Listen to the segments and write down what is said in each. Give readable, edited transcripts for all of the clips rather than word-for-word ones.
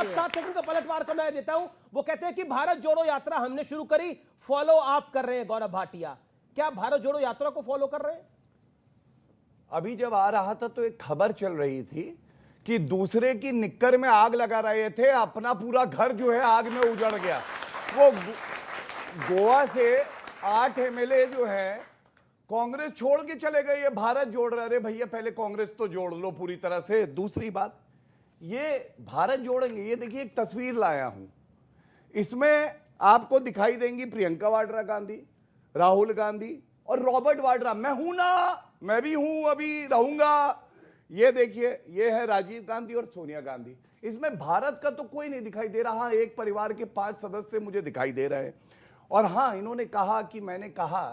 बस 7 सेकंड का पलटवार को मैं देता हूं। वो कहते हैं कि भारत जोड़ो यात्रा हमने शुरू करी, फॉलो आप कर रहे हैं गौरव भाटिया। क्या भारत जोड़ो यात्रा को फॉलो कर रहे हैं? अभी जब आ रहा था तो एक खबर चल रही थी कि दूसरे की निक्कर में आग लगा रहे थे, अपना पूरा घर जो है आग में उजड़ गया। वो गोवा से 8 एमएलए जो है कांग्रेस छोड़ के चले गए, ये भारत जोड़ रहे। अरे भैया पहले कांग्रेस तो जोड़ लो पूरी तरह से। दूसरी बात, ये भारत जोड़ेंगे, ये देखिए एक तस्वीर लाया हूं, इसमें आपको दिखाई देंगी प्रियंका वाड्रा गांधी, राहुल गांधी और रॉबर्ट वाड्रा। मैं हूं ना, मैं भी हूं, अभी रहूंगा। ये देखिए, ये है राजीव गांधी और सोनिया गांधी। इसमें भारत का तो कोई नहीं दिखाई दे रहा। एक परिवार के 5 सदस्य मुझे दिखाई दे रहे हैं। और हां, इन्होंने कहा कि मैंने कहा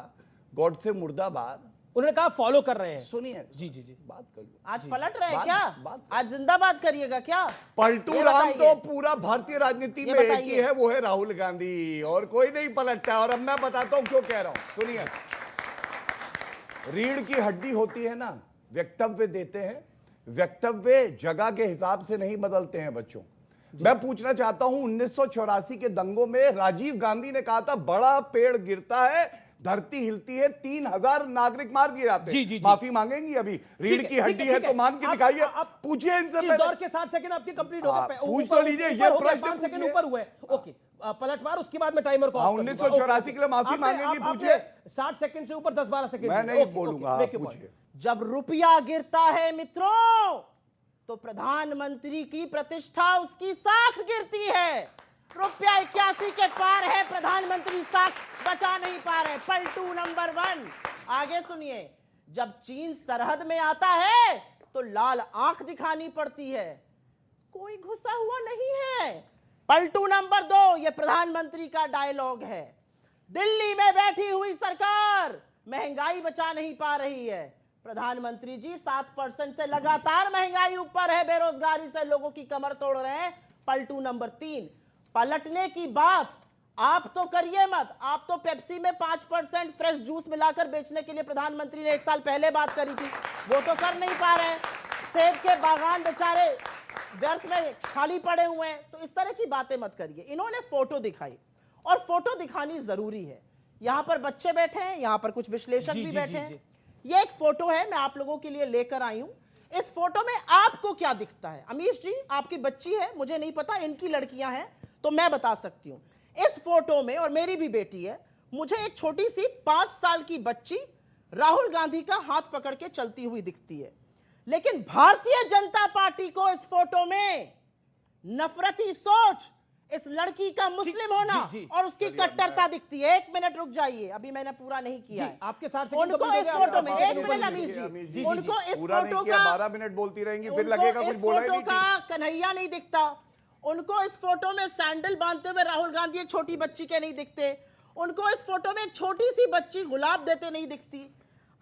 गॉड से मुर्दाबाद, उन्होंने कहा फॉलो कर रहे हैं। सुनिए जी जी जी, बात कर लो। आज पलट रहे हैं क्या? बात आज जिंदाबाद करिएगा क्या? पलटू राम तो पूरा भारतीय राजनीति में एक ही है, वो है राहुल गांधी, और कोई नहीं पलटता। और अब मैं बताता हूं क्यों कह रहा हूं, सुनिए। रीढ़ की हड्डी होती है ना, वक्तव्य देते हैं, वक्तव्य जगह के हिसाब से नहीं बदलते हैं बच्चों। मैं पूछना चाहता हूं, 1984 के दंगों में राजीव गांधी ने कहा था बड़ा पेड़ गिरता है धरती हिलती है, 3000 नागरिक मार दिए जाते हैं। जी, जी, जी। माफी मांगेंगी अभी? रीढ़ की हड्डी है तो मांग के दिखाइए, पूछिए इनसे। इस दौर के 7 सेकंड आपके कंप्लीट हो गए। पूछ तो लीजिए, ये प्रश्न 5 सेकंड ऊपर हुए। ओके, पलटवार, उसके बाद में टाइमर को ऑफ कर दूंगा। 1984 के लिए माफी मांगेंगी, पूछिए। 60 सेकंड से ऊपर 10-12 सेकंड मैं नहीं बोलूंगा, पूछिए। जब रुपया गिरता है मित्रों, तो प्रधानमंत्री की प्रतिष्ठा, उसकी साख गिरती है। रुपया 81 के पार है, प्रधानमंत्री साख बचा नहीं पा रहे। पलटू नंबर 1। आगे सुनिए, जब चीन सरहद में आता है तो लाल आंख दिखानी पड़ती है, कोई घुसा हुआ नहीं है। पलटू नंबर 2, यह प्रधानमंत्री का डायलॉग है। दिल्ली में बैठी हुई सरकार महंगाई बचा नहीं पा रही है। प्रधानमंत्री जी 7% से लगातार महंगाई ऊपर है, बेरोजगारी से लोगों की कमर तोड़ रहे हैं। पलटू नंबर 3, पलटने की बात आप तो करिए मत। आप तो पेप्सी में 5% फ्रेश जूस मिलाकर बेचने के लिए प्रधानमंत्री ने 1 साल पहले बात करी थी, वो तो कर नहीं पा रहे। सेब के बागान बेचारे व्यर्थ में खाली पड़े हुए हैं। तो इस तरह की बातें मत करिए। इन्होंने फोटो दिखाई, और फोटो दिखानी जरूरी है। यहां पर बच्चे बैठे हैं, यहां पर कुछ विश्लेषक भी बैठे हैं। ये एक फोटो है, मैं आप लोगों के लिए लेकर आई हूं। इस फोटो में आपको क्या दिखता है? अमीश जी, आपकी बच्ची है, मुझे नहीं पता, इनकी लड़कियां हैं तो मैं बता सकती हूं। इस फोटो में, और मेरी भी बेटी है, मुझे एक छोटी सी 5 साल की बच्ची राहुल गांधी का हाथ पकड़ के चलती हुई दिखती है। लेकिन भारतीय जनता पार्टी को इस फोटो में नफरती सोच, इस लड़की का मुस्लिम होना और उसकी कट्टरता दिखती है। 1 मिनट रुक जाइए, अभी मैंने पूरा नहीं किया है। आपके साथ उनको इस फोटो में 1 मिनट अमीश जी, उनको इस फोटो का 12 मिनट बोलती रहेंगी, फिर लगेगा कुछ बोला ही नहीं। फोटो का कन्हैया नहीं दिखता, उनको इस फोटो में सैंडल बांधते हुए राहुल गांधी एक छोटी बच्ची के नहीं दिखते, उनको इस फोटो में एक छोटी सी बच्ची गुलाब देते नहीं दिखती।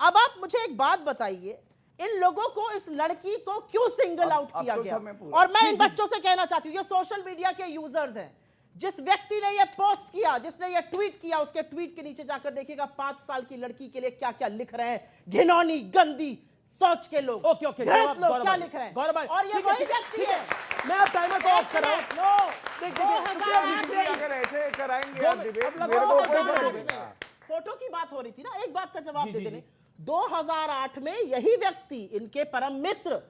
अब आप मुझे एक बात बताइए, इन लोगों को, इस लड़की को क्यों सिंगल आउट किया गया? और मैं इन बच्चों से कहना चाहती हूँ, ये सोशल मीडिया के यूजर्स हैं, जिस व्यक्ति ने ये पोस्ट किया, जिसने ये ट्वीट किया, उसके ट्वीट के नीचे जाकर देखिएगा 5 साल की लड़की के लिए क्या क्या लिख रहे हैं। घिनौनी गंदी सोच के लोग, ओके लोग क्या लिख रहे हैं। और ये वही व्यक्ति है। मैं अब टाइमर को ऑफ कर रहा हूं। अगर ऐसे कराएंगे फोटो की बात हो रही थी ना, एक बात का जवाब दे देने। 2008 में यही व्यक्ति, इनके परम मित्र,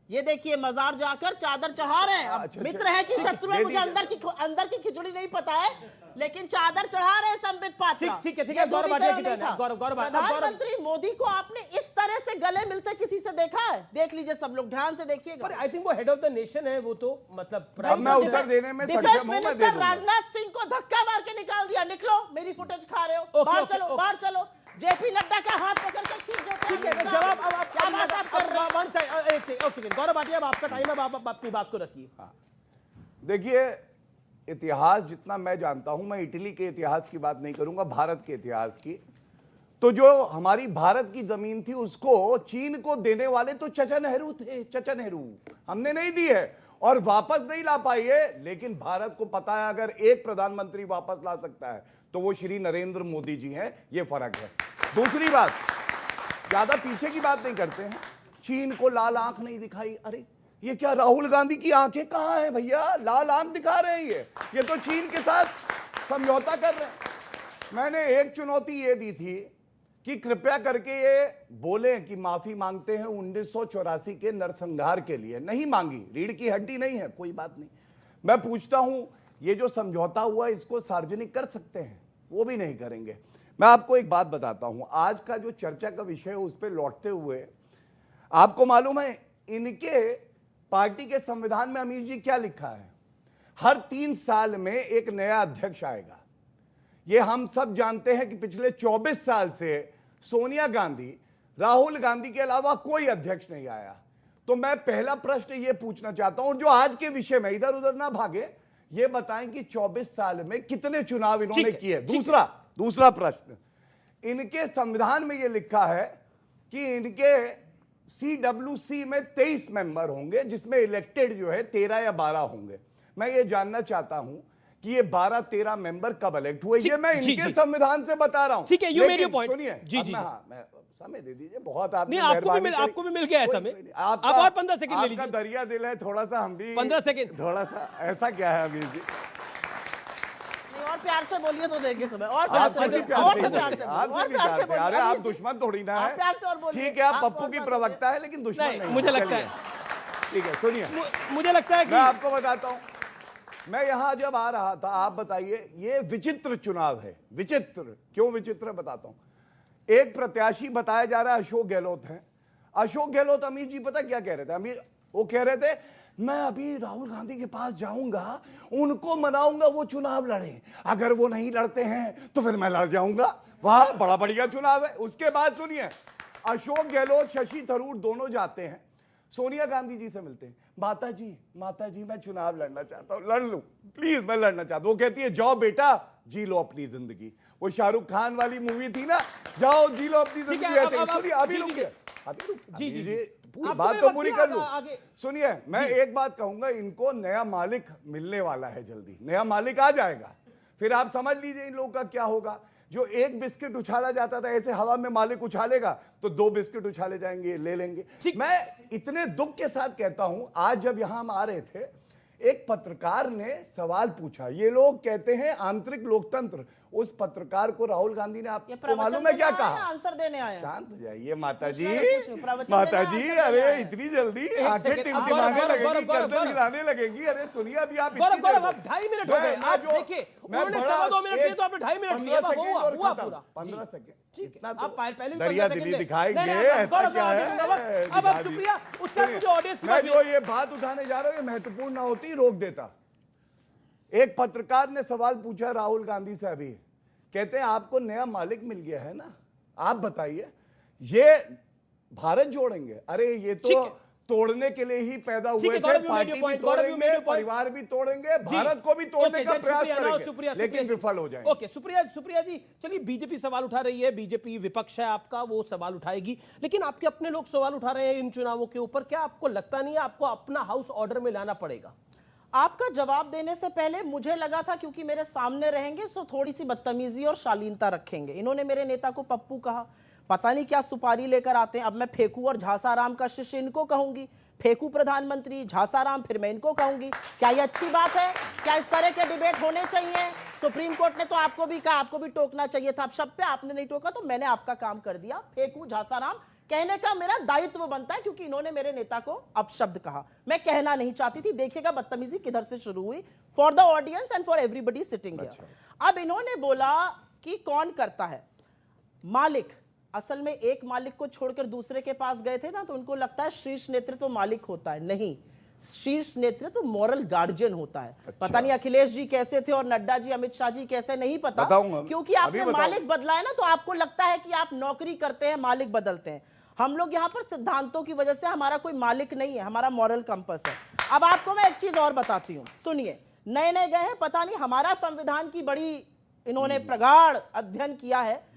ये देखिए मजार जाकर चादर चढ़ा रहे हैं। अब मित्र है कि शत्रु है, मुझे अंदर की खिचड़ी नहीं पता है, लेकिन चादर चढ़ा रहे हैं संबित पात्रा। ठीक है, गौरव भाटिया की टर्न है। गौरव प्रधानमंत्री मोदी को आपने इस तरह से गले मिलते किसी से देखा है? देख लीजिए सब लोग, ध्यान से देखिएगा। आई थिंक वो हेड ऑफ द नेशन है, वो तो मतलब अब मैं उत्तर देने में सक्षम हूं, मैं दे दूंगा। राजनाथ सिंह को धक्का मार के निकाल दिया, निकलो, मेरी फुटेज खा रहे हो, बाहर चलो, बाहर चलो। जेपी नड्डा का हाथ पकड़ कर खींच देता है। ठीक है, जवाब अब आप क्या बात आप कर रहे हैं? एक सेकंड गौरव भाटिया, अब आपका टाइम है, आप अपनी बात को रखिए। देखिए, इतिहास जितना मैं जानता हूं, मैं इटली के इतिहास की बात नहीं करूंगा, भारत के इतिहास की। तो जो हमारी भारत की जमीन थी उसको चीन को देने वाले तो चाचा नेहरू थे, चाचा नेहरू। हमने नहीं दी है और वापस नहीं ला पाई है, लेकिन भारत को पता है अगर एक प्रधानमंत्री वापस ला सकता है तो वो श्री नरेंद्र मोदी जी हैं। ये फर्क है। दूसरी बात, ज्यादा पीछे की बात नहीं करते हैं। चीन को लाल आंख नहीं दिखाई, अरे ये क्या राहुल गांधी की आंखें कहां हैं भैया? लाल आंख दिखा रहे हैं ये तो चीन के साथ समझौता कर रहे हैं। मैंने एक चुनौती ये दी थी कि कृपया करके ये बोले कि माफी मांगते हैं 1984 के नरसंहार के लिए। नहीं मांगी, रीढ़ की हड्डी नहीं है, कोई बात नहीं। मैं पूछता हूं ये जो समझौता हुआ इसको सार्वजनिक कर सकते हैं? वो भी नहीं करेंगे। मैं आपको एक बात बताता हूं, आज का जो चर्चा का विषय है उस पर लौटते हुए, आपको मालूम है इनके पार्टी के संविधान में अमीर जी क्या लिखा है? हर 3 साल में एक नया अध्यक्ष आएगा। ये हम सब जानते हैं कि पिछले 24 साल से सोनिया गांधी, राहुल गांधी के अलावा कोई अध्यक्ष नहीं आया। तो मैं पहला प्रश्न ये पूछना चाहता हूं, जो आज के विषय में इधर उधर ना भागे, ये बताएं कि 24 साल में कितने चुनाव इन्होंने किए। दूसरा प्रश्न, इनके संविधान में यह लिखा है कि इनके CWC में 23 मेंबर होंगे, जिसमें इलेक्टेड जो है 13 या 12 होंगे। मैं ये जानना चाहता हूं कि ये 12-13 मेंबर कब इलेक्ट हुए, ये मैं इनके संविधान से बता रहा हूं। ठीक है, यू मेड योर पॉइंट। सुनिए, मैं समय दे दीजिए, बहुत आप नहीं, आपको भी मिल गया है समय। आप और 15 सेकंड ले लीजिए। आपका दरिया दिल है, थोड़ा सा हम भी 15 सेकंड, थोड़ा सा ऐसा क्या है अमीर जी? और प्यार से बोलिए तो देंगे समय, और प्यार से, अरे आप दुश्मन थोड़ी ना है। ठीक है, आप पप्पू की प्रवक्ता है लेकिन दुश्मन नहीं, मुझे लगता है। ठीक है, सुनिए, मुझे लगता है कि मैं आपको बताता हूं, मैं यहां जब आ रहा था, आप बताइए, ये विचित्र चुनाव है। विचित्र क्यों विचित्र बताता हूं। एक प्रत्याशी बताया जा रहा है अशोक गहलोत है। अशोक गहलोत, अमीर जी पता क्या कह रहे थे? अमीर वो कह रहे थे मैं अभी राहुल गांधी के पास जाऊंगा, उनको मनाऊंगा वो चुनाव लड़े, अगर वो नहीं लड़ते हैं तो फिर मैं लड़ जाऊंगा। वाह, बड़ा बढ़िया चुनाव है। उसके बाद सुनिए, अशोक गहलोत, शशि थरूर दोनों जाते हैं, सोनिया गांधी जी से मिलते हैं। माता जी मैं चुनाव लड़ना चाहता हूं, लड़ लूं प्लीज, मैं लड़ना चाहता हूं। वो कहती है जाओ बेटा, जी लो अपनी जिंदगी। वो शाहरुख खान वाली मूवी थी ना, जाओ जी लो अपनी जिंदगी। ऐसे अभी रुकिए, जी बात तो पूरी कर लूं। सुनिए, मैं एक बात कहूंगा, इनको नया मालिक मिलने वाला है जल्दी, नया मालिक आ जाएगा, फिर आप समझ लीजिए इन लोगों का क्या होगा। जो एक बिस्किट उछाला जाता था, ऐसे हवा में मालिक उछालेगा तो 2 बिस्किट उछाले जाएंगे, ले लेंगे। मैं इतने दुख के साथ कहता हूं, आज जब यहां हम आ रहे थे, एक पत्रकार ने सवाल पूछा। ये लोग कहते हैं आंतरिक लोकतंत्र, उस पत्रकार को राहुल गांधी ने, आपको मालूम है क्या कहा? आंसर देने आया। शांत हो जाइए माता जी, अरे इतनी जल्दी आंखें टिमटिमाने लगेंगी, गर्दन हिलाने लगेगी। अरे सुनिए, अभी आप 2.5 मिनट हो गए। आप देखिए, उन्होंने 2.25 मिनट लिए तो आपने 2.5 मिनट लिए। हुआ पूरा 15 सेकंड। इतना आप पहले भी दरिया दिली दिखाएंगे, ऐसा क्या है? अब शुक्रिया, उससे मुझे ऑडियंस मैं जो ये बात उठाने जा रहा हूं, ये महत्वपूर्ण ना होती रोक देता। एक पत्रकार ने सवाल पूछा राहुल गांधी से, अभी कहते हैं आपको नया मालिक मिल गया है ना, आप बताइए ये भारत जोड़ेंगे? अरे ये तो तोड़ने के लिए ही पैदा हुए थे, पार्टी भी तोड़ेंगे, परिवार भी तोड़ेंगे, भारत को भी तोड़ने का प्रयास करेंगे, लेकिन विफल हो जाएंगे। ओके, सुप्रिया जी, चलिए, बीजेपी सवाल उठा रही है, बीजेपी विपक्ष है आपका, वो सवाल उठाएगी, लेकिन आपके अपने लोग सवाल उठा रहे हैं इन चुनावों के ऊपर। क्या आपको लगता नहीं है आपको अपना हाउस ऑर्डर में लाना पड़ेगा? आपका जवाब देने से पहले मुझे लगा था क्योंकि मेरे सामने रहेंगे तो थोड़ी सी बदतमीजी और शालीनता रखेंगे। इन्होंने मेरे नेता को पप्पू कहा, पता नहीं क्या सुपारी लेकर आते हैं। अब मैं फेकू और झासाराम का शिष्य इनको कहूंगी, फेकू प्रधानमंत्री, झासाराम फिर मैं इनको कहूंगी। क्या ये अच्छी बात है? क्या इस तरह के डिबेट होने चाहिए? सुप्रीम कोर्ट ने तो आपको भी कहा, आपको भी टोकना चाहिए था। अब शब्द पे आपने नहीं टोका तो मैंने आपका काम कर दिया। फेकू, झासाराम कहने का मेरा दायित्व बनता है क्योंकि इन्होंने मेरे नेता को अपशब्द कहा। मैं कहना नहीं चाहती थी। देखिएगा बदतमीजी किधर से शुरू हुई, for the audience and for everybody sitting here. अब इन्होंने बोला कि कौन करता है मालिक। असल में एक मालिक को छोड़कर दूसरे के पास गए थे ना, तो उनको लगता है शीर्ष नेतृत्व मालिक होता है। नहीं, शीर्ष नेतृत्व मॉरल गार्जियन होता है। पता नहीं अखिलेश जी कैसे थे और नड्डा जी, अमित शाह जी कैसे, नहीं पता, क्योंकि आपने मालिक बदला है ना, तो आपको लगता है कि आप नौकरी करते हैं, मालिक बदलते हैं। हम लोग यहाँ पर सिद्धांतों की वजह से, हमारा कोई मालिक नहीं है, हमारा मॉरल कंपस है। अब आपको मैं एक चीज और बताती हूँ, सुनिए। नए नए गए हैं, पता नहीं हमारा संविधान की बड़ी इन्होंने प्रगाढ़ अध्ययन किया है।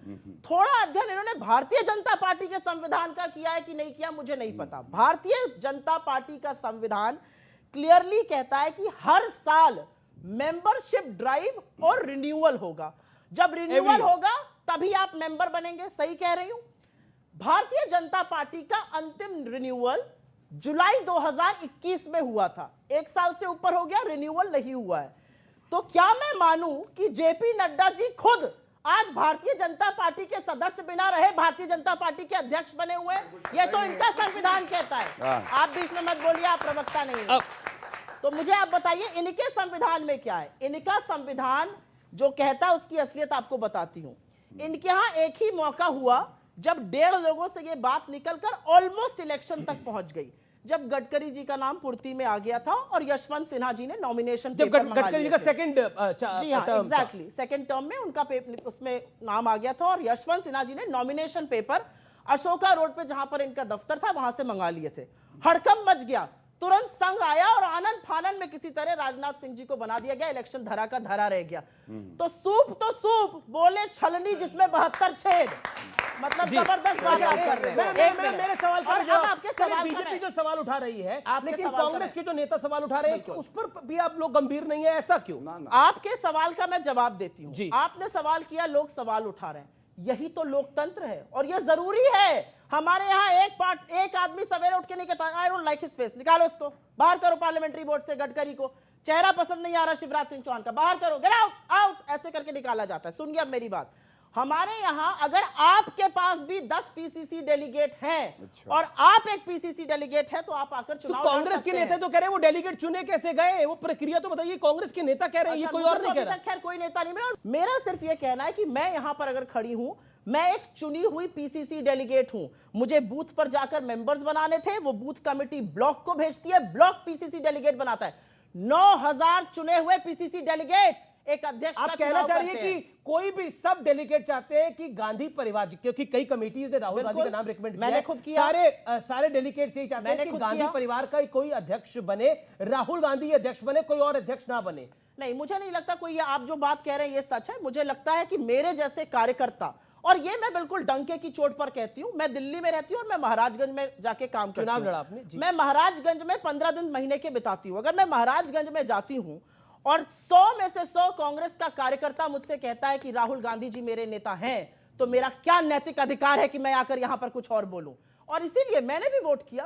थोड़ा अध्ययन इन्होंने भारतीय जनता पार्टी के संविधान का किया है कि नहीं किया मुझे नहीं पता। भारतीय जनता पार्टी का संविधान क्लियरली कहता है कि हर साल मेंबरशिप ड्राइव और रिन्यूअल होगा। जब रिन्यूअल होगा तभी आप मेंबर बनेंगे। सही कह रही हूं? भारतीय जनता पार्टी का अंतिम रिन्यूअल जुलाई 2021 में हुआ था, 1 साल से ऊपर हो गया, रिन्यूअल नहीं हुआ है। तो क्या मैं मानूं कि जेपी नड्डा जी खुद आज भारतीय जनता पार्टी के सदस्य बिना रहे भारतीय जनता पार्टी के अध्यक्ष बने हुए हैं? ये तो इनका संविधान कहता है। आप बीच में मत बोलिए, आप प्रवक्ता नहीं हैं। तो मुझे आप बताइए इनके संविधान में क्या है? इनका संविधान जो कहता है उसकी असलियत आपको बताती हूं। इनके यहां एक ही मौका हुआ जब 1.5 लोगों से ये बात निकलकर ऑलमोस्ट इलेक्शन तक पहुंच गई, जब गडकरी जी का नाम पूर्ति में आ गया था और यशवंत सिन्हा जी ने नॉमिनेशन जब गडकरी जी का सेकंड जी हाँ एग्जैक्टली सेकंड टर्म में उनका उसमें नाम आ गया था और यशवंत सिन्हा जी ने नॉमिनेशन पेपर अशोका रोड पे जहां पर इनका दफ्तर था वहां से मंगा लिए थे। हड़कंप मच गया, तुरंत संघ आया और आनंद फानन में किसी तरह राजनाथ सिंह जी को बना दिया गया, इलेक्शन धरा का धरा रह गया। तो सूप बोले छलनी जिसमें 72 छेद, मतलब जबरदस्त बात आप कर रहे हैं। मेरे सवाल का अब आपके सवाल बीजेपी जो सवाल उठा रही है, आपके लेकिन सवाल का कांग्रेस के जो नेता सवाल उठा रहे हैं कि उस पर भी आप लोग गंभीर नहीं है, ऐसा क्यों? आपके सवाल का मैं जवाब देती हूं। आपने सवाल किया, लोग सवाल उठा रहे हैं, यही तो लोकतंत्र है और ये जरूरी है। हमारे यहाँ एक आदमी सवेरे उठ के नहीं कहता I don't like his face, निकालो उसको, बाहर करो पार्लियामेंट्री बोर्ड से। गडकरी को चेहरा पसंद नहीं आ रहा शिवराज सिंह चौहान का, बाहर करो, गेट आउट आउट, ऐसे करके निकाला जाता है। सुनिए अब मेरी बात, हमारे यहाँ अगर आपके पास भी 10 पीसीसी डेलीगेट हैं और आप एक पीसीसी डेलीगेट है तो आप आकर चुनाव तो कांग्रेस के नेता तो कह रहे हैं वो डेलीगेट चुने कैसे गए, वो प्रक्रिया तो बताइए। कांग्रेस के नेता कह रहे हैं, ये कोई और नहीं कह रहा। खैर कोई नेता नहीं, मेरा सिर्फ ये कहना है कि मैं यहां पर अगर खड़ी हूं, मैं एक चुनी हुई पीसीसी डेलीगेट हूं, मुझे बूथ पर जाकर मेंबर्स बनाने थे, वो बूथ कमेटी ब्लॉक को भेजती है, ब्लॉक पीसीसी डेलीगेट बनाता है। 9000 चुने हुए पीसीसी डेलीगेट एक अध्यक्ष। आप कहना चाह रही है कि कोई भी सब डेलीगेट चाहते हैं कि गांधी परिवार, क्योंकि कई कमेटीज ने राहुल गांधी का नाम रिकमेंड किया, मैंने खुद किया, सारे डेलीगेट यही चाहते हैं कि गांधी परिवार का कोई अध्यक्ष बने, राहुल गांधी अध्यक्ष बने, कोई और अध्यक्ष ना बने। नहीं, मुझे नहीं लगता कोई आप जो बात कह रहे हैं ये सच है। मुझे लगता है कि मेरे जैसे कार्यकर्ता, और ये मैं बिल्कुल डंके की चोट पर कहती हूं, मैं दिल्ली में रहती हूं और मैं महाराजगंज में जाके काम करती हूं। चुनाव लड़ा आपने? मैं महाराजगंज में 15 दिन महीने के बिताती हूं। अगर मैं महाराजगंज में जाती हूं और 100 में से 100 कांग्रेस का कार्यकर्ता मुझसे कहता है कि राहुल गांधी जी मेरे नेता हैं, तो मेरा क्या नैतिक अधिकार है कि मैं आकर यहां पर कुछ और बोलूं? और इसीलिए मैंने भी वोट किया।